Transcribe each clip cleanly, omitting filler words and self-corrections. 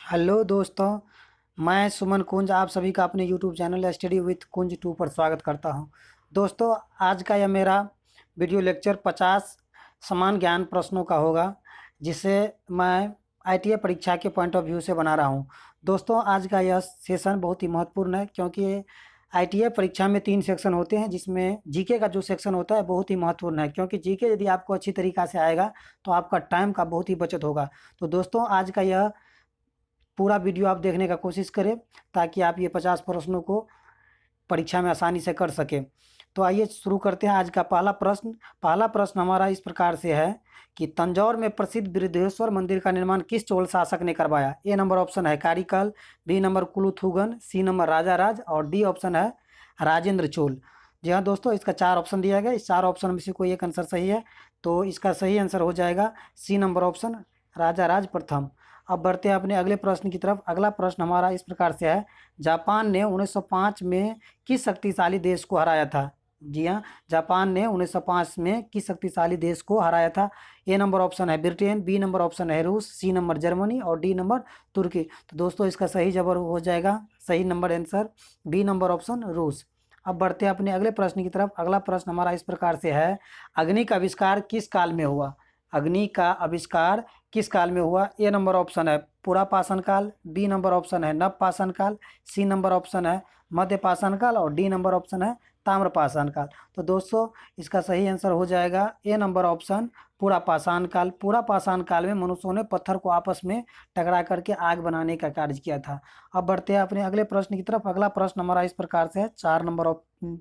Hello दोस्तों। मैं सुमन कुंज आप सभी का अपने यूट्यूब चैनल स्टडी विथ कुंज 2 पर स्वागत करता हूं। दोस्तों, आज का यह मेरा वीडियो लेक्चर 50 समान ज्ञान प्रश्नों का होगा, जिसे मैं आईटीआई परीक्षा के पॉइंट ऑफ व्यू से बना रहा हूं। दोस्तों, आज का यह सेशन बहुत ही महत्वपूर्ण है, क्योंकि आईटीआई परीक्षा में 3 सेक्शन होते हैं, जिसमें जीके का जो सेक्शन होता है बहुत ही महत्वपूर्ण है, क्योंकि जीके यदि आपको अच्छी तरीक़ा से आएगा तो आपका टाइम का बहुत ही बचत होगा। तो दोस्तों, आज का यह पूरा वीडियो आप देखने का कोशिश करें, ताकि आप ये 50 प्रश्नों को परीक्षा में आसानी से कर सकें। तो आइए शुरू करते हैं आज का पहला प्रश्न हमारा इस प्रकार से है कि तंजौर में प्रसिद्ध बृहदेश्वर मंदिर का निर्माण किस चोल शासक ने करवाया? ए नंबर ऑप्शन है Karikal, B number Kulothungan, C number Rajaraja और डी ऑप्शन है राजेंद्र चोल। जी हाँ दोस्तों, इसका 4 ऑप्शन दिया गया। इस 4 ऑप्शन में से कोई एक आंसर सही है, तो इसका सही आंसर हो जाएगा सी नंबर ऑप्शन, राजाराज प्रथम। अब बढ़ते हैं अपने अगले प्रश्न की तरफ। अगला प्रश्न हमारा इस प्रकार से है, जापान ने 1905 में किस शक्तिशाली देश को हराया था? जी हाँ, जापान ने 1905 में किस शक्तिशाली देश को हराया था? ए नंबर ऑप्शन है ब्रिटेन, बी नंबर ऑप्शन है रूस, सी नंबर जर्मनी और डी नंबर तुर्की। तो दोस्तों, इसका सही जवाब हो जाएगा, सही number answer B number option रूस। अब बढ़ते हैं अपने अगले प्रश्न की तरफ। अगला प्रश्न हमारा इस प्रकार से है, अग्नि का आविष्कार किस काल में हुआ? अग्नि का आविष्कार किस काल में हुआ? ए नंबर ऑप्शन है पुरापाषाण काल, बी नंबर ऑप्शन है नवपाषाण काल, सी नंबर ऑप्शन है मध्यपाषाण काल और डी नंबर ऑप्शन है ताम्रपाषाण काल। तो दोस्तों, इसका सही आंसर हो जाएगा ए नंबर ऑप्शन पुरापाषाण काल। पुरापाषाण काल में मनुष्यों ने पत्थर को आपस में टकरा करके आग बनाने का कार्य किया था। अब बढ़ते हैं अपने अगले प्रश्न की तरफ। अगला प्रश्न हमारा इस प्रकार से है, 4 नंबर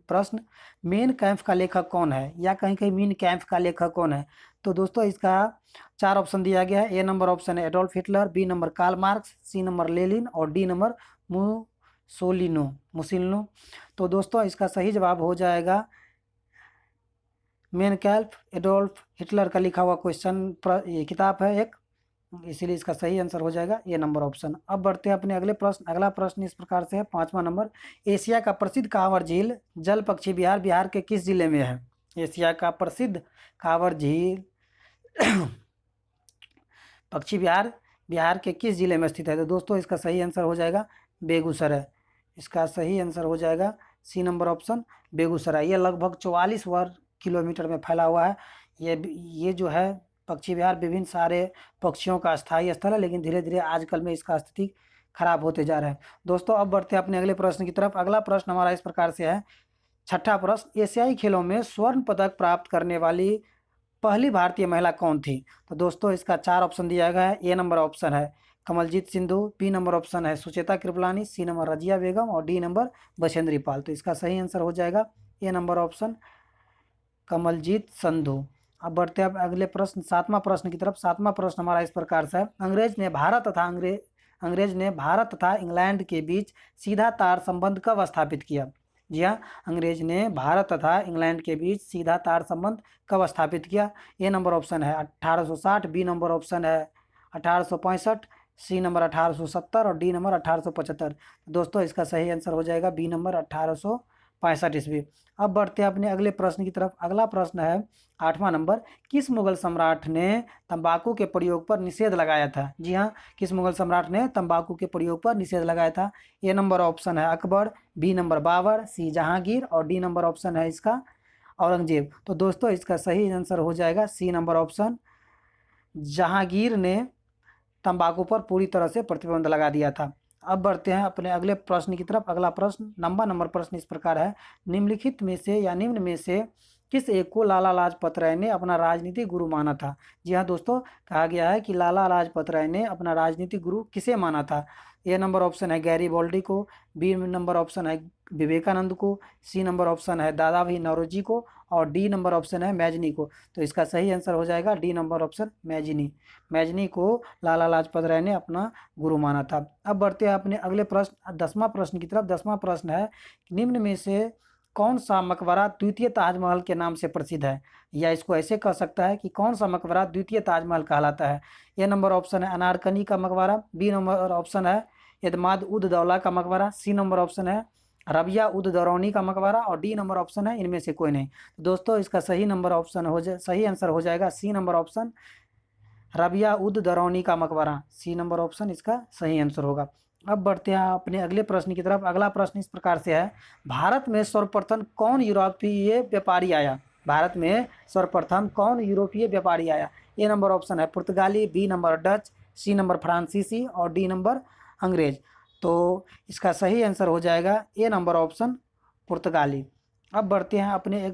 प्रश्न, मेन कैम्प का लेखक कौन है, या कहीं कहीं मीन कैम्प का लेखक कौन है? तो दोस्तों, इसका 4 ऑप्शन दिया गया है। ए नंबर ऑप्शन है Adolf Hitler, B number Karl Marx, C number Lenin और डी नंबर मुसोलिनो। तो दोस्तों, इसका सही जवाब हो जाएगा मेन कैल्प, एडोल्फ हिटलर का लिखा हुआ ये किताब है एक, इसीलिए इसका सही आंसर हो जाएगा ए नंबर ऑप्शन। अब बढ़ते हैं अपने अगले प्रश्न। अगला प्रश्न इस प्रकार से है, 5वां नंबर, एशिया का प्रसिद्ध कांवर झील जल पक्षी बिहार बिहार के किस जिले में है? एशिया का प्रसिद्ध कांवर झील पक्षी बिहार बिहार के किस जिले में स्थित है? तो दोस्तों, इसका सही आंसर हो जाएगा बेगूसराय। इसका सही आंसर हो जाएगा सी नंबर ऑप्शन बेगूसराय। ये लगभग 44 वर्ग किलोमीटर में फैला हुआ है। ये जो है पक्षी विहार विभिन्न सारे पक्षियों का स्थायी स्थल है, लेकिन धीरे धीरे आजकल में इसका स्थिति खराब होते जा रहा है। दोस्तों, अब बढ़ते हैं अपने अगले प्रश्न की तरफ। अगला प्रश्न हमारा इस प्रकार से है, 6ठा प्रश्न, एशियाई खेलों में स्वर्ण पदक प्राप्त करने वाली पहली भारतीय महिला कौन थी? तो दोस्तों, इसका 4 ऑप्शन दिया गया है। ए नंबर ऑप्शन है Kamaljeet Sindhu, B number option है सुचेता कृपलानी, सी नंबर रजिया बेगम और डी नंबर बछेंद्री पाल। तो इसका सही आंसर हो जाएगा A number option Kamaljeet Sandhu. अब बढ़ते हैं अब अगले प्रश्न 7वां प्रश्न की तरफ। 7वां प्रश्न हमारा इस प्रकार से है, अंग्रेज ने भारत तथा इंग्लैंड के बीच सीधा तार संबंध कब स्थापित किया? जी हाँ, अंग्रेज ने भारत तथा इंग्लैंड के बीच सीधा तार संबंध कब स्थापित किया? ए नंबर ऑप्शन है 1860, बी नंबर ऑप्शन है 1865, सी नंबर 1870 और डी नंबर 1875। दोस्तों, इसका सही आंसर हो जाएगा बी नंबर 1865 ईस्वी। अब बढ़ते हैं अपने अगले प्रश्न की तरफ। अगला प्रश्न है 8वां नंबर, किस मुगल सम्राट ने तंबाकू के प्रयोग पर निषेध लगाया था? जी हाँ, किस मुगल सम्राट ने तंबाकू के प्रयोग पर निषेध लगाया था? ए नंबर ऑप्शन है अकबर, बी नंबर बाबर, सी जहांगीर और डी नंबर ऑप्शन है इसका औरंगजेब। तो दोस्तों, इसका सही आंसर हो जाएगा सी नंबर ऑप्शन जहांगीर ने तंबाकू पर पूरी तरह से प्रतिबंध लगा दिया था। अब बढ़ते हैं अपने अगले प्रश्न की तरफ। अगला प्रश्न नंबर प्रश्न इस प्रकार है, निम्नलिखित में से या निम्न में से किस एक को लाला लाजपत राय ने अपना राजनीतिक गुरु माना था? जी हाँ दोस्तों, कहा गया है कि लाला लाजपत राय ने अपना राजनीतिक गुरु किसे माना था? ए नंबर ऑप्शन है गैरीबॉल्डी को, बी नंबर ऑप्शन है विवेकानंद को, सी नंबर ऑप्शन है दादा भाई नौरोजी को और डी नंबर ऑप्शन है मैजनी को। तो इसका सही आंसर हो जाएगा डी नंबर ऑप्शन मैजनी को लाला लाजपत राय ने अपना गुरु माना था। अब बढ़ते हैं अपने अगले प्रश्न 10वां प्रश्न की तरफ। 10वां प्रश्न है, निम्न में से कौन सा मकबरा द्वितीय ताजमहल के नाम से प्रसिद्ध है? या इसको ऐसे कह सकता है कि कौन सा मकबरा द्वितीय ताजमहल कहलाता है? ए नंबर ऑप्शन है अनारकनी का मकबरा, बी नंबर ऑप्शन है एतमाद उद दौला का मकबरा, सी नंबर ऑप्शन है रबिया उद दौरानी का मकबरा और डी नंबर ऑप्शन है इनमें से कोई नहीं। दोस्तों, इसका सही आंसर हो जाएगा सी नंबर ऑप्शन रबिया उद दरौनी का मकबरा। सी नंबर ऑप्शन इसका सही आंसर होगा। अब बढ़ते हैं अपने अगले प्रश्न की तरफ। अगला प्रश्न इस प्रकार से है, भारत में सर्वप्रथम कौन यूरोपीय व्यापारी आया? भारत में सर्वप्रथम कौन यूरोपीय व्यापारी आया? ए नंबर ऑप्शन है पुर्तगाली, B number Dutch, C number फ्रांसीसी और डी नंबर अंग्रेज। तो इसका सही आंसर हो जाएगा ए नंबर ऑप्शन पुर्तगाली। अब बढ़ते हैं अपने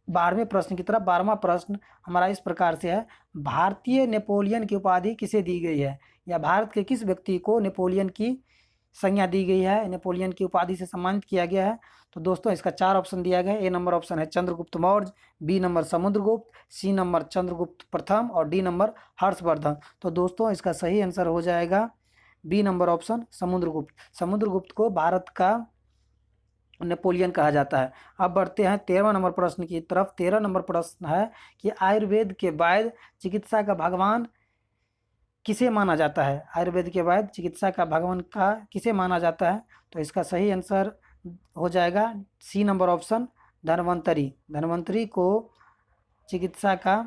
12वें प्रश्न की तरफ। 12वां प्रश्न हमारा इस प्रकार से है, भारतीय नेपोलियन की उपाधि किसे दी गई है? या भारत के किस व्यक्ति को नेपोलियन की संज्ञा दी गई है, नेपोलियन की उपाधि से सम्मानित किया गया है? तो दोस्तों इसका 4 ऑप्शन दिया गया है। ए नंबर ऑप्शन है Chandragupta Maurya, B number Samudragupta, C number Chandragupta प्रथम और डी नंबर हर्षवर्धन। तो दोस्तों इसका सही आंसर हो जाएगा B number option Samudragupta. Samudragupta को भारत का नेपोलियन कहा जाता है। अब बढ़ते हैं 13वां नंबर प्रश्न की तरफ। 13 नंबर प्रश्न है कि आयुर्वेद के वैद्य चिकित्सा का भगवान किसे माना जाता है? आयुर्वेद के वैद्य चिकित्सा का भगवान का किसे माना जाता है? तो इसका सही आंसर हो जाएगा C number option Dhanvantari. Dhanvantari को चिकित्सा का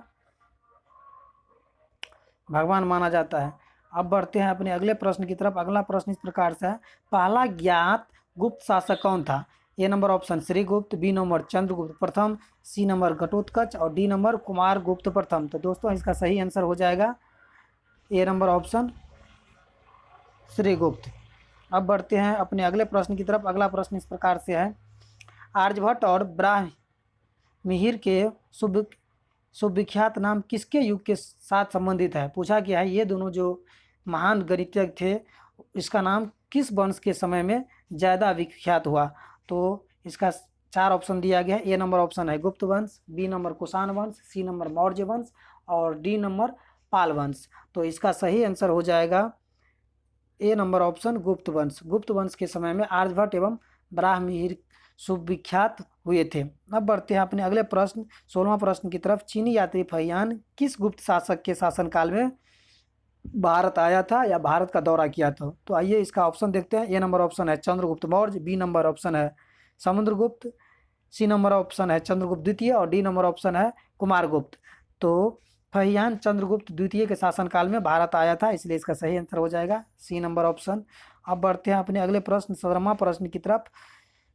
भगवान माना जाता है। अब बढ़ते हैं अपने अगले प्रश्न की तरफ। अगला प्रश्न इस प्रकार से है, पहला ज्ञात गुप्त शासक कौन था? A number option Srigupta, B number Chandragupta प्रथम, सी नंबर घटोत्कच और डी नंबर कुमार गुप्त प्रथम। तो दोस्तों इसका सही आंसर हो जाएगा ए नंबर ऑप्शन श्रीगुप्त। अब बढ़ते हैं अपने अगले प्रश्न की तरफ। अगला प्रश्न इस प्रकार से है, आर्यभट्ट और ब्राह्मणिहिर के सुविख्यात नाम किसके युग के साथ संबंधित है? पूछा गया है ये दोनों जो महान गणितज्ञ थे, इसका नाम किस वंश के समय में ज़्यादा विख्यात हुआ? तो इसका 4 ऑप्शन दिया गया है। ए नंबर ऑप्शन है गुप्त वंश, बी नंबर कुषाण वंश, सी नंबर मौर्य वंश और डी नंबर पाल वंश। तो इसका सही आंसर हो जाएगा ए नंबर ऑप्शन गुप्त वंश। गुप्त वंश के समय में आर्यभट्ट एवं ब्राह्मणिहिर सुविख्यात हुए थे। अब बढ़ते हैं अपने अगले प्रश्न 16वां प्रश्न की तरफ। चीनी यात्री फहियान किस गुप्त शासक के शासनकाल में भारत आया था या भारत का दौरा किया था? तो आइए इसका ऑप्शन देखते हैं। ए नंबर ऑप्शन है Chandragupta Maurya, B number option है समुद्रगुप्त, सी नंबर ऑप्शन है चंद्रगुप्त द्वितीय और डी नंबर ऑप्शन है कुमारगुप्त। तो फहियान चंद्रगुप्त द्वितीय के शासनकाल में भारत आया था, इसलिए इसका सही आंसर हो जाएगा सी नंबर ऑप्शन। अब बढ़ते हैं अपने अगले प्रश्न 17वां प्रश्न की तरफ।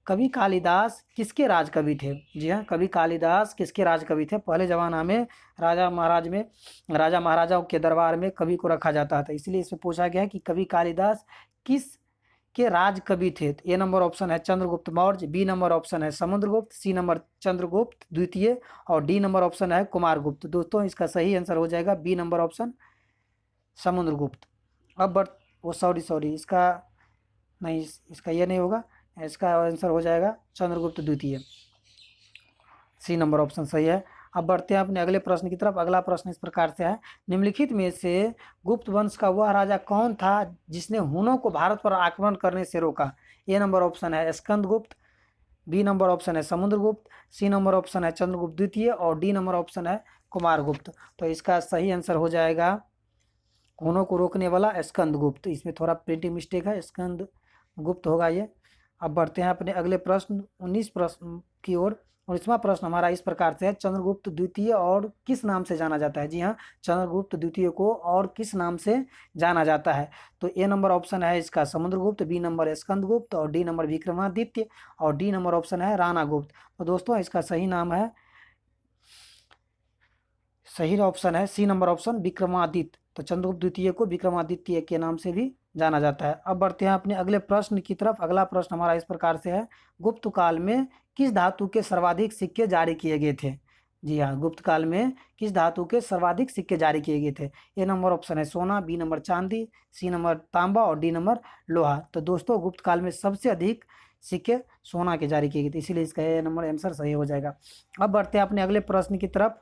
कवि कालिदास किसके राज कवि थे? जी हाँ, कवि कालिदास किसके राज कवि थे? पहले ज़माना में राजा महाराजाओं के दरबार में कवि को रखा जाता था, इसलिए इसमें पूछा गया है कि कवि कालिदास किस के राज कवि थे? ए नंबर ऑप्शन है Chandragupta Maurya, B number option है समुद्रगुप्त, सी नंबर चंद्रगुप्त द्वितीय और डी नंबर ऑप्शन है कुमारगुप्त। दोस्तों इसका सही आंसर हो जाएगा बी नंबर ऑप्शन समुद्रगुप्त। अब सॉरी इसका नहीं, इसका ये नहीं होगा, इसका आंसर हो जाएगा चंद्रगुप्त द्वितीय। सी नंबर ऑप्शन सही है। अब बढ़ते हैं अपने अगले प्रश्न की तरफ। अगला प्रश्न इस प्रकार से है, निम्नलिखित में से गुप्त वंश का वह राजा कौन था जिसने हुनों को भारत पर आक्रमण करने से रोका? ए नंबर ऑप्शन है स्कंदगुप्त, बी नंबर ऑप्शन है समुद्रगुप्त, सी नंबर ऑप्शन है चंद्रगुप्त द्वितीय और डी नंबर ऑप्शन है कुमारगुप्त। तो इसका सही आंसर हो जाएगा हुनों को रोकने वाला स्कंदगुप्त। इसमें थोड़ा प्रिंटिंग मिस्टेक है, स्कंदगुप्त होगा ये। अब बढ़ते हैं अपने अगले प्रश्न 19 प्रश्न की ओर। 19वां प्रश्न हमारा इस प्रकार से है, चंद्रगुप्त द्वितीय और किस नाम से जाना जाता है? जी हाँ, चंद्रगुप्त द्वितीय को और किस नाम से जाना जाता है? तो ए नंबर ऑप्शन है इसका समुद्रगुप्त, बी नंबर स्कंदगुप्त और डी नंबर विक्रमादित्य और डी नंबर ऑप्शन है राणा गुप्त। तो दोस्तों इसका सही नाम है, सही ऑप्शन है सी नंबर ऑप्शन विक्रमादित्य। तो चंद्रगुप्त द्वितीय को विक्रमादित्य के नाम से भी जाना जाता है। अब बढ़ते हैं अपने अगले प्रश्न की तरफ। अगला प्रश्न हमारा इस प्रकार से है, गुप्त काल में किस धातु के सर्वाधिक सिक्के जारी किए गए थे? जी हाँ, गुप्त काल में किस धातु के सर्वाधिक सिक्के जारी किए गए थे? ए नंबर ऑप्शन है सोना, बी नंबर चांदी, सी नंबर तांबा और डी नंबर लोहा। तो दोस्तों गुप्त काल में सबसे अधिक सिक्के सोना के जारी किए गए थे, इसीलिए इसका ए नंबर आंसर सही हो जाएगा। अब बढ़ते हैं अपने अगले प्रश्न की तरफ।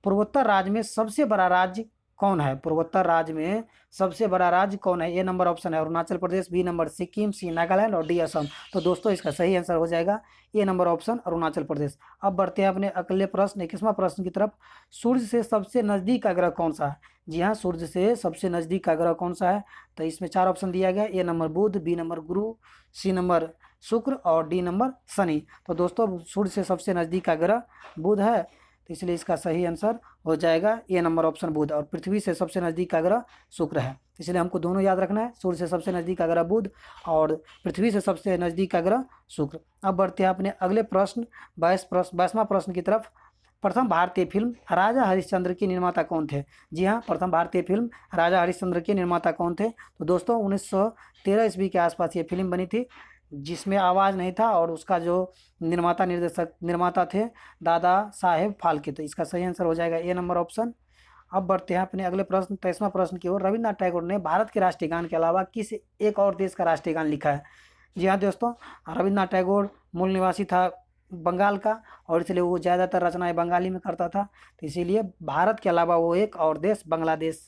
पूर्वोत्तर राज्य में सबसे बड़ा राज्य कौन है? पूर्वोत्तर राज्य में सबसे बड़ा राज्य कौन है? ए नंबर ऑप्शन है अरुणाचल प्रदेश, बी नंबर सिक्किम, सी नागालैंड और डी असम। तो दोस्तों इसका सही आंसर हो जाएगा A number option Arunachal Pradesh. अब बढ़ते हैं अपने अगले प्रश्न 21वां प्रश्न की तरफ। सूर्य से सबसे नज़दीक का ग्रह कौन सा है? जी हाँ, सूर्य से सबसे नज़दीक का ग्रह कौन सा है? तो इसमें 4 ऑप्शन दिया गया, ए नंबर बुध, बी नंबर गुरु, सी नंबर शुक्र और डी नंबर शनि। तो दोस्तों सूर्य से सबसे नज़दीक का ग्रह बुध है, तो इसलिए इसका सही आंसर हो जाएगा ए नंबर ऑप्शन बुध, और पृथ्वी से सबसे नज़दीक का ग्रह शुक्र है। इसलिए हमको दोनों याद रखना है, सूर्य से सबसे नज़दीक का ग्रह बुध और पृथ्वी से सबसे नज़दीक का ग्रह शुक्र। अब बढ़ते हैं अपने अगले प्रश्न 22वां प्रश्न की तरफ। प्रथम भारतीय फिल्म राजा हरिश्चंद्र के निर्माता कौन थे? जी हाँ, प्रथम भारतीय फिल्म राजा हरिश्चंद्र के निर्माता कौन थे? तो दोस्तों 1913 ईस्वी के आसपास ये फिल्म बनी थी, जिसमें आवाज़ नहीं था, और उसका जो निर्माता थे दादा साहेब फाल्के। तो इसका सही आंसर हो जाएगा ए नंबर ऑप्शन। अब बढ़ते हैं अपने अगले प्रश्न 23वां प्रश्न की ओर। रविन्द्रनाथ टैगोर ने भारत के राष्ट्रीय गान के अलावा किस एक और देश का राष्ट्रीय गान लिखा है? जी हाँ दोस्तों, रविन्द्रनाथ टैगोर मूल निवासी था बंगाल का, और इसलिए वो ज़्यादातर रचनाएं बंगाली में करता था। तो इसीलिए भारत के अलावा वो एक और देश बांग्लादेश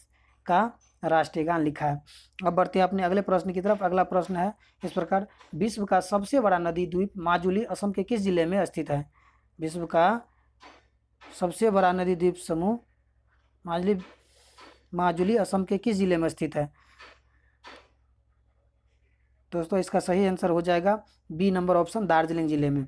का राष्ट्रीय गान लिखा है। अब बढ़ते हैं अपने अगले प्रश्न की तरफ। अगला प्रश्न है इस प्रकार, विश्व का सबसे बड़ा नदी द्वीप माजुली असम के किस जिले में स्थित है? विश्व का सबसे बड़ा नदी द्वीप समूह माजुली असम के किस जिले में स्थित है? दोस्तों इसका सही आंसर हो जाएगा बी नंबर ऑप्शन, दार्जिलिंग जिले में।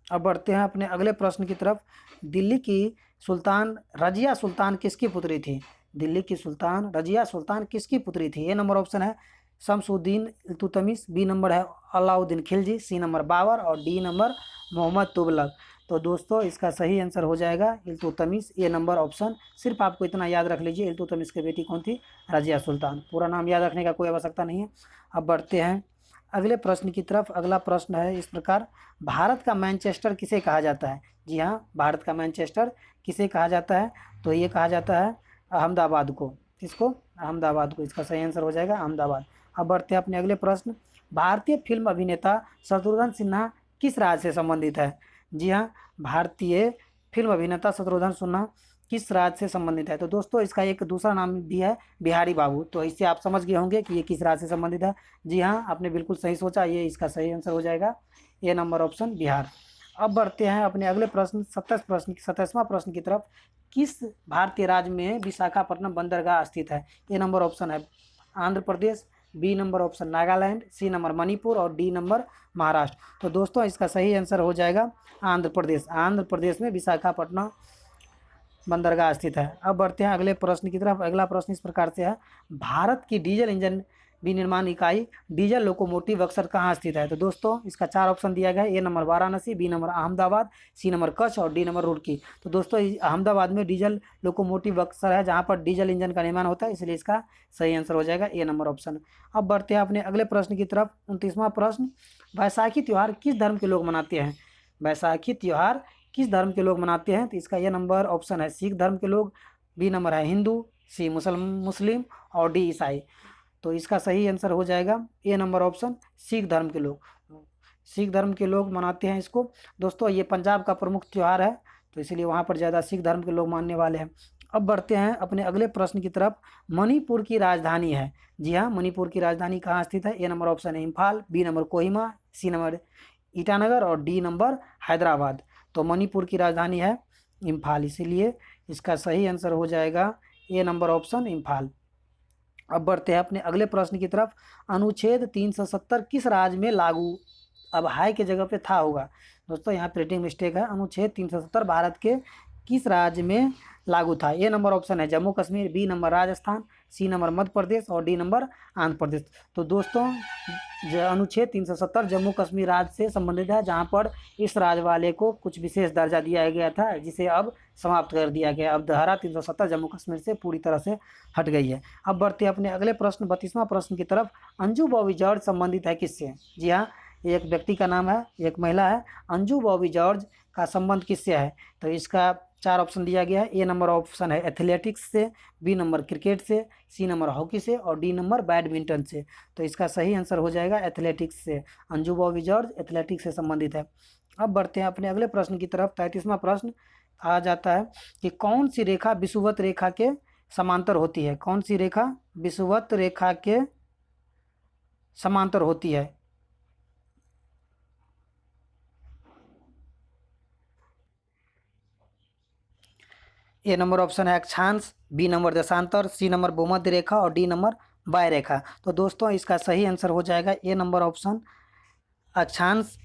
अब बढ़ते हैं अपने अगले प्रश्न की तरफ। दिल्ली की सुल्तान रजिया सुल्तान किसकी पुत्री थी? दिल्ली की सुल्तान रजिया सुल्तान किसकी पुत्री थी? ए नंबर ऑप्शन है शमसुद्दीन इल्तुतमिश, बी नंबर है अलाउद्दीन खिलजी, सी नंबर बाबर और डी नंबर मोहम्मद तुगलक। तो दोस्तों इसका सही आंसर हो जाएगा इल्तुतमिश, ए नंबर ऑप्शन। सिर्फ आपको इतना याद रख लीजिए, इल्तुतमिश की बेटी कौन थी? रजिया सुल्तान। पूरा नाम याद रखने का कोई आवश्यकता नहीं है। अब बढ़ते हैं अगले प्रश्न की तरफ। अगला प्रश्न है इस प्रकार, भारत का मैनचेस्टर किसे कहा जाता है? जी हाँ, भारत का मैनचेस्टर किसे कहा जाता है? तो ये कहा जाता है अहमदाबाद को। किसको? अहमदाबाद को। इसका सही आंसर हो जाएगा अहमदाबाद। अब बढ़ते हैं अपने अगले प्रश्न। भारतीय फिल्म अभिनेता शत्रुघ्न सिन्हा किस राज्य से संबंधित है? जी हाँ, भारतीय फिल्म अभिनेता शत्रुघ्न सिन्हा किस राज्य से संबंधित है? तो दोस्तों इसका एक दूसरा नाम भी है बिहारी बाबू। तो इससे आप समझ गए होंगे कि ये किस राज्य से संबंधित है। जी हाँ, आपने बिल्कुल सही सोचा, ये इसका सही आंसर हो जाएगा ए नंबर ऑप्शन, बिहार। अब बढ़ते हैं अपने अगले प्रश्न 27वां प्रश्न की तरफ। किस भारतीय राज्य में विशाखापट्टनम बंदरगाह स्थित है? ए नंबर ऑप्शन है Andhra Pradesh, B number option Nagaland, C number Manipur और डी नंबर महाराष्ट्र। तो दोस्तों इसका सही आंसर हो जाएगा आंध्र प्रदेश। आंध्र प्रदेश में विशाखापट्टनम बंदरगाह स्थित है। अब बढ़ते हैं अगले प्रश्न की तरफ। अगला प्रश्न इस प्रकार से है, भारत की डीजल इंजन विनिर्माण इकाई डीजल लोकोमोटिव अक्सर कहाँ स्थित है? तो दोस्तों इसका 4 ऑप्शन दिया गया है। A number Varanasi, B number Ahmedabad, C number Kutch और डी नंबर रुड़की। तो दोस्तों अहमदाबाद में डीजल लोकोमोटिव अक्सर है, जहाँ पर डीजल इंजन का निर्माण होता है, इसलिए इसका सही आंसर हो जाएगा ए नंबर ऑप्शन। अब बढ़ते हैं अपने अगले प्रश्न की तरफ। 29वां प्रश्न, बैसाखी त्यौहार किस धर्म के लोग मनाते हैं? बैसाखी त्यौहार किस धर्म के लोग मनाते हैं? तो इसका ये नंबर ऑप्शन है सिख धर्म के लोग, बी नंबर है हिंदू, सी मुस्लिम और डी ईसाई। तो इसका सही आंसर हो जाएगा ए नंबर ऑप्शन, सिख धर्म के लोग। सिख धर्म के लोग मनाते हैं इसको। दोस्तों ये पंजाब का प्रमुख त्यौहार है, तो इसलिए वहाँ पर ज़्यादा सिख धर्म के लोग मानने वाले हैं। अब बढ़ते हैं अपने अगले प्रश्न की तरफ। मणिपुर की राजधानी है? जी हाँ, मणिपुर की राजधानी कहाँ स्थित है? ए नंबर ऑप्शन है Imphal, B number Kohima, C number Itanagar और डी नंबर हैदराबाद। तो मणिपुर की राजधानी है इम्फाल, इसीलिए इसका सही आंसर हो जाएगा ए नंबर ऑप्शन, इम्फाल। अब बढ़ते हैं अपने अगले प्रश्न की तरफ। अनुच्छेद 370 किस राज्य में लागू? अब हाई के जगह पे था होगा दोस्तों, यहाँ प्रिंटिंग मिस्टेक है। अनुच्छेद 370 भारत के किस राज्य में लागू था? ए नंबर ऑप्शन है Jammu Kashmir, B number Rajasthan, C number Madhya Pradesh और डी नंबर आंध्र प्रदेश। तो दोस्तों अनुच्छेद 370 जम्मू कश्मीर राज्य से संबंधित है, जहां पर इस राज्य वाले को कुछ विशेष दर्जा दिया गया था, जिसे अब समाप्त कर दिया गया। अब धारा 370 जम्मू कश्मीर से पूरी तरह से हट गई है। अब बढ़ते हैं अपने अगले प्रश्न 32वां प्रश्न की तरफ। अंजू बॉबी जॉर्ज संबंधित है किससे? जी हाँ, एक व्यक्ति का नाम है, एक महिला है। अंजू बॉबी जॉर्ज का संबंध किससे है? तो इसका 4 ऑप्शन दिया गया है। ए नंबर ऑप्शन है एथलेटिक्स से, बी नंबर क्रिकेट से, सी नंबर हॉकी से और डी नंबर बैडमिंटन से। तो इसका सही आंसर हो जाएगा एथलेटिक्स से। अंजू बॉबी जॉर्ज एथलेटिक्स से संबंधित है। अब बढ़ते हैं अपने अगले प्रश्न की तरफ। 33वां प्रश्न आ जाता है कि कौन सी रेखा विषुवत रेखा के समांतर होती है? कौन सी रेखा विषुवत रेखा के समांतर होती है? ए नंबर ऑप्शन है अक्षांश, बी नंबर देशांतर, सी नंबर भूमध्य रेखा और डी नंबर बाह्य रेखा। तो दोस्तों इसका सही आंसर हो जाएगा ए नंबर ऑप्शन, अक्षांश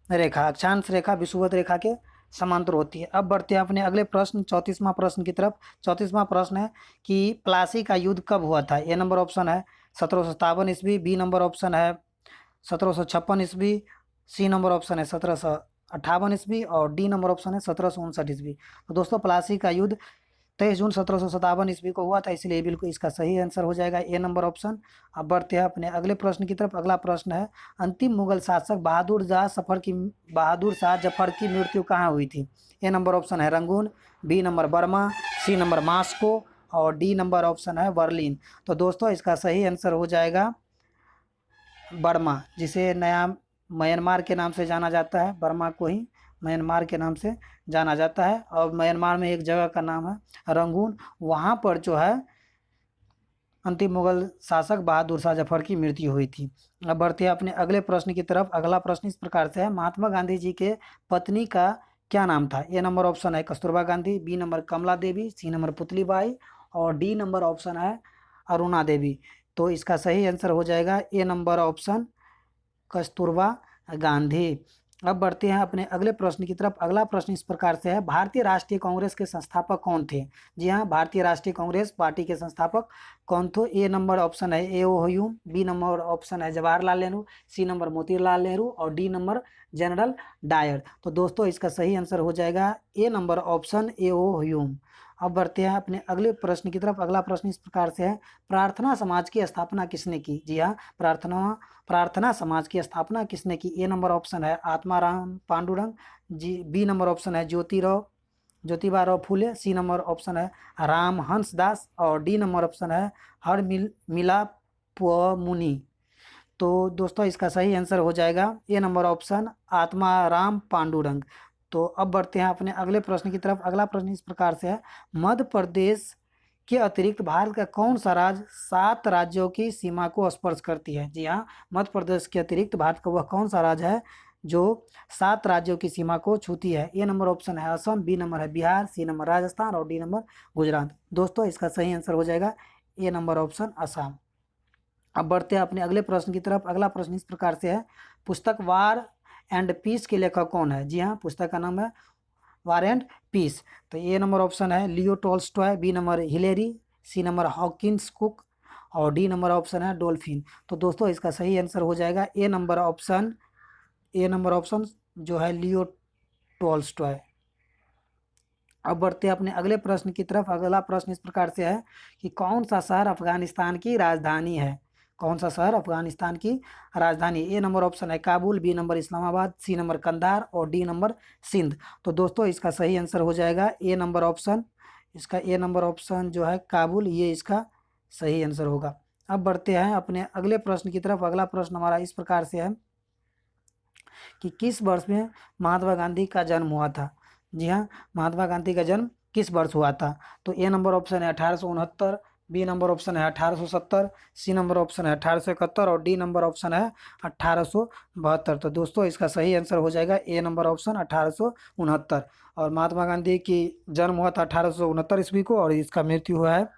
रेखा। अक्षांश रेखा विषुवत रेखा के समांतर होती है। अब बढ़ते हैं अपने अगले प्रश्न 34वां प्रश्न की तरफ। 34वां प्रश्न है कि प्लासी का युद्ध कब हुआ था। ए नंबर ऑप्शन है 1757 ईस्वी, बी नंबर ऑप्शन है 1756 ईस्वी, सी नंबर ऑप्शन है 1758 ईस्वी और डी नंबर ऑप्शन है 1759 ईस्वी। तो दोस्तों प्लासी का युद्ध 23 जून 1757 ईस्वी को हुआ था, इसलिए बिल्कुल इसका सही आंसर हो जाएगा ए नंबर ऑप्शन। अब बढ़ते हैं अपने अगले प्रश्न की तरफ। अगला प्रश्न है अंतिम मुगल शासक बहादुर शाह जफर की मृत्यु कहाँ हुई थी। ए नंबर ऑप्शन है Rangoon, B number Burma, C number Moscow और डी नंबर ऑप्शन है बर्लिन। तो दोस्तों इसका सही आंसर हो जाएगा बर्मा, जिसे नया म्यांमार के नाम से जाना जाता है। बर्मा को ही म्यांमार के नाम से जाना जाता है और म्यांमार में एक जगह का नाम है रंगून, वहाँ पर जो है अंतिम मुगल शासक बहादुर शाह जफर की मृत्यु हुई थी। अब बढ़ते हैं अपने अगले प्रश्न की तरफ। अगला प्रश्न इस प्रकार से है महात्मा गांधी जी के पत्नी का क्या नाम था। ए नंबर ऑप्शन है कस्तूरबा गांधी, बी नंबर कमला देवी, सी नंबर पुतलीबाई और डी नंबर ऑप्शन है अरुणा देवी। तो इसका सही आंसर हो जाएगा A number option Kasturba Gandhi. अब बढ़ते हैं अपने अगले प्रश्न की तरफ। अगला प्रश्न इस प्रकार से है भारतीय राष्ट्रीय कांग्रेस के संस्थापक कौन थे। जी हाँ, भारतीय राष्ट्रीय कांग्रेस पार्टी के संस्थापक कौन थे। ए नंबर ऑप्शन है A O Hume, B number option है जवाहरलाल नेहरू, सी नंबर मोतीलाल नेहरू और डी नंबर जनरल डायर। तो दोस्तों इसका सही आंसर हो जाएगा A number option A O Hume. अब बढ़ते हैं अपने अगले प्रश्न की तरफ। अगला प्रश्न इस प्रकार से है प्रार्थना समाज की स्थापना किसने की। जी हाँ, प्रार्थना समाज की स्थापना किसने की। ए नंबर ऑप्शन है Atmaram Pandurang, ji B number option है Jyotiba Rao Phule, C number option है राम हंस दास और डी नंबर ऑप्शन है हरमिला मुनि। तो दोस्तों इसका सही आंसर हो जाएगा A number option Atmaram Pandurang. तो अब बढ़ते हैं अपने अगले प्रश्न की तरफ। अगला प्रश्न इस प्रकार से है मध्य प्रदेश के अतिरिक्त भारत का कौन सा राज्य 7 राज्यों की सीमा को स्पर्श करती है। जी हाँ, मध्य प्रदेश के अतिरिक्त भारत का वह कौन सा राज्य है जो 7 राज्यों की सीमा को छूती है। ए नंबर ऑप्शन है असम, बी नंबर है बिहार, सी नंबर राजस्थान और डी नंबर गुजरात। दोस्तों इसका सही आंसर हो जाएगा ए नंबर ऑप्शन असम। अब बढ़ते हैं अपने अगले प्रश्न की तरफ। अगला प्रश्न इस प्रकार से है पुस्तक वार एंड पीस के लेखक कौन है। जी हाँ, पुस्तक का नाम है वार एंड पीस। तो ए नंबर ऑप्शन है Leo Tolstoy, B number Hillary, C number Hawkins Cook और डी नंबर ऑप्शन है डोल्फिन। तो दोस्तों इसका सही आंसर हो जाएगा ए नंबर ऑप्शन जो है लियो टॉल्स्टॉय। अब बढ़ते हैं अपने अगले प्रश्न की तरफ। अगला प्रश्न इस प्रकार से है कि कौन सा शहर अफगानिस्तान की राजधानी है। कौन सा शहर अफगानिस्तान की राजधानी। ए नंबर ऑप्शन है Kabul, B number Islamabad, C number Kandahar और डी नंबर सिंध। तो दोस्तों इसका सही आंसर हो जाएगा ए नंबर ऑप्शन, इसका ए नंबर ऑप्शन जो है काबुल, ये इसका सही आंसर होगा। अब बढ़ते हैं अपने अगले प्रश्न की तरफ। अगला प्रश्न हमारा इस प्रकार से है कि किस वर्ष में महात्मा गांधी का जन्म हुआ था। जी हाँ, महात्मा गांधी का जन्म किस वर्ष हुआ था। तो ए नंबर ऑप्शन है 1869, बी नंबर ऑप्शन है 1870, सी नंबर ऑप्शन है 1871 और डी नंबर ऑप्शन है 1872। तो दोस्तों इसका सही आंसर हो जाएगा ए नंबर ऑप्शन 1869। और महात्मा गांधी की जन्म हुआ था 1869 ईस्वी को और इसका मृत्यु हुआ है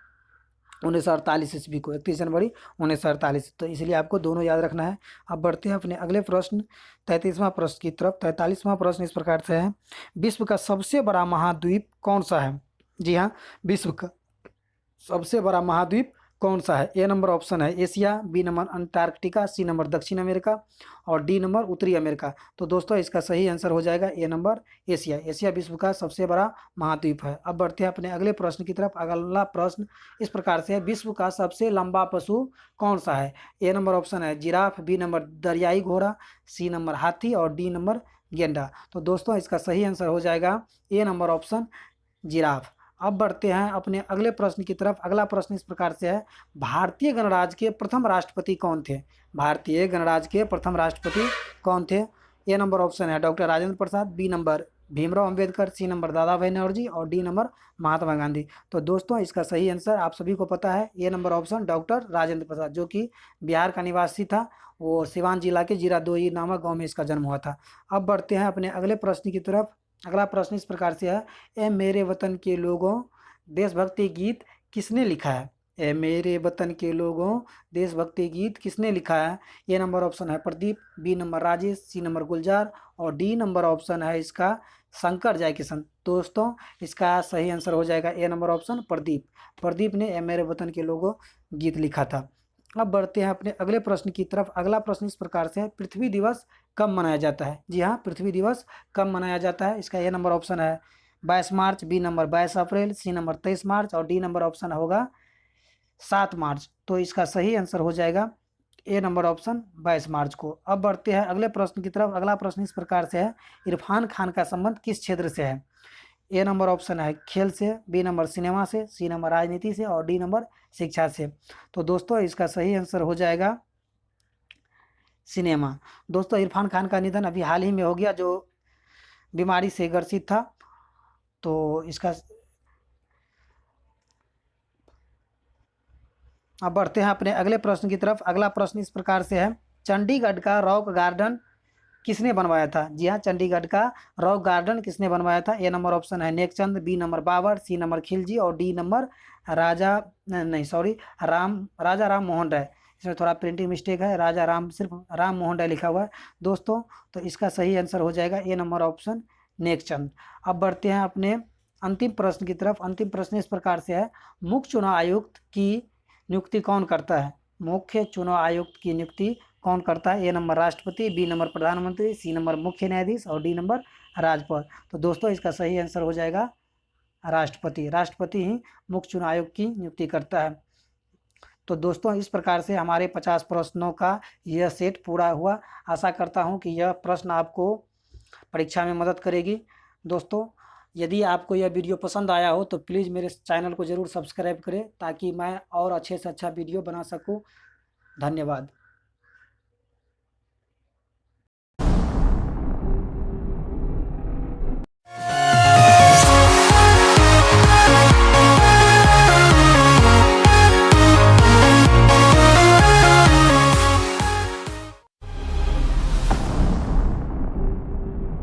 1948 ईस्वी को, 31 जनवरी 1948। तो इसलिए आपको दोनों याद रखना है। अब बढ़ते हैं अपने अगले प्रश्न 33वां प्रश्न की तरफ। 43वां प्रश्न इस प्रकार से है विश्व का सबसे बड़ा महाद्वीप कौन सा है। जी हाँ, विश्व का सबसे बड़ा महाद्वीप कौन सा है। ए नंबर ऑप्शन है Asia, B number Antarctica, C number दक्षिण अमेरिका और डी नंबर उत्तरी अमेरिका। तो दोस्तों इसका सही आंसर हो जाएगा ए नंबर एशिया। एशिया विश्व का सबसे बड़ा महाद्वीप है। अब बढ़ते हैं अपने अगले प्रश्न की तरफ। अगला प्रश्न इस प्रकार से है विश्व का सबसे लंबा पशु कौन सा है। ए नंबर ऑप्शन है जिराफ, बी नंबर दरियाई घोड़ा, सी नंबर हाथी और डी नंबर गेंडा। तो दोस्तों इसका सही आंसर हो जाएगा ए नंबर ऑप्शन जिराफ। अब बढ़ते हैं अपने अगले प्रश्न की तरफ। अगला प्रश्न इस प्रकार से है भारतीय गणराज्य के प्रथम राष्ट्रपति कौन थे। भारतीय गणराज्य के प्रथम राष्ट्रपति कौन थे। ए नंबर ऑप्शन है doctor Rajendra Prasad, B number Bhimrao Ambedkar, C number Dadabhai Naoroji और डी नंबर महात्मा गांधी। तो दोस्तों इसका सही आंसर आप सभी को पता है A number option doctor Rajendra प्रसाद, जो कि बिहार का निवासी था। वो सिवान जिला के जीरादोई नामक गाँव में इसका जन्म हुआ था। अब बढ़ते हैं अपने अगले प्रश्न की तरफ। अगला प्रश्न इस प्रकार से है ए मेरे वतन के लोगों देशभक्ति गीत किसने लिखा है। ए मेरे वतन के लोगों देशभक्ति गीत किसने लिखा है। ए नंबर ऑप्शन है Pradeep, B number Rajesh, C number Gulzar और डी नंबर ऑप्शन है इसका शंकर जयकिशन। दोस्तों इसका सही आंसर हो जाएगा A number option Pradeep. Pradeep ने ए मेरे वतन के लोगों गीत लिखा था। अब बढ़ते हैं अपने अगले प्रश्न की तरफ। अगला प्रश्न इस प्रकार से है, पृथ्वी दिवस कब मनाया जाता है? जी हाँ, पृथ्वी दिवस कब मनाया जाता है? इसका ए नंबर ऑप्शन है 22 मार्च, बी नंबर 22 अप्रैल, सी नंबर 23 मार्च और डी नंबर ऑप्शन होगा 7 मार्च। तो इसका सही आंसर हो जाएगा ए नंबर ऑप्शन 22 मार्च को। अब बढ़ते हैं अगले प्रश्न की तरफ। अगला प्रश्न इस प्रकार से है, इरफान खान का संबंध किस क्षेत्र से है? ए नंबर ऑप्शन है खेल से, बी नंबर सिनेमा से, सी नंबर राजनीति से और डी नंबर शिक्षा से। तो दोस्तों इसका सही आंसर हो जाएगा सिनेमा। दोस्तों इरफान खान का निधन अभी हाल ही में हो गया, जो बीमारी से ग्रसित था। तो इसका अब बढ़ते हैं अपने अगले प्रश्न की तरफ। अगला प्रश्न इस प्रकार से है, चंडीगढ़ का रॉक गार्डन किसने बनवाया था? जी हाँ, चंडीगढ़ का रॉक गार्डन किसने बनवाया था? ए नंबर ऑप्शन है Nekchand, B number Babur, C number Khilji और डी नंबर राजा नहीं सॉरी राजा राम मोहन राय। इसमें थोड़ा प्रिंटिंग मिस्टेक है, राजा राम सिर्फ राम मोहन राय लिखा हुआ है दोस्तों। तो इसका सही आंसर हो जाएगा ए नंबर ऑप्शन नेकचंद। अब बढ़ते हैं अपने अंतिम प्रश्न की तरफ। अंतिम प्रश्न इस प्रकार से है, मुख्य चुनाव आयुक्त की नियुक्ति कौन करता है? मुख्य चुनाव आयुक्त की नियुक्ति कौन करता है? ए नंबर राष्ट्रपति, बी नंबर प्रधानमंत्री, सी नंबर मुख्य न्यायाधीश और डी नंबर राज्यपाल। तो दोस्तों इसका सही आंसर हो जाएगा राष्ट्रपति। राष्ट्रपति ही मुख्य चुनाव आयोग की नियुक्ति करता है। तो दोस्तों इस प्रकार से हमारे 50 प्रश्नों का यह सेट पूरा हुआ। आशा करता हूँ कि यह प्रश्न आपको परीक्षा में मदद करेगी। दोस्तों यदि आपको यह वीडियो पसंद आया हो तो प्लीज़ मेरे चैनल को ज़रूर सब्सक्राइब करें, ताकि मैं और अच्छे से अच्छा वीडियो बना सकूं। धन्यवाद।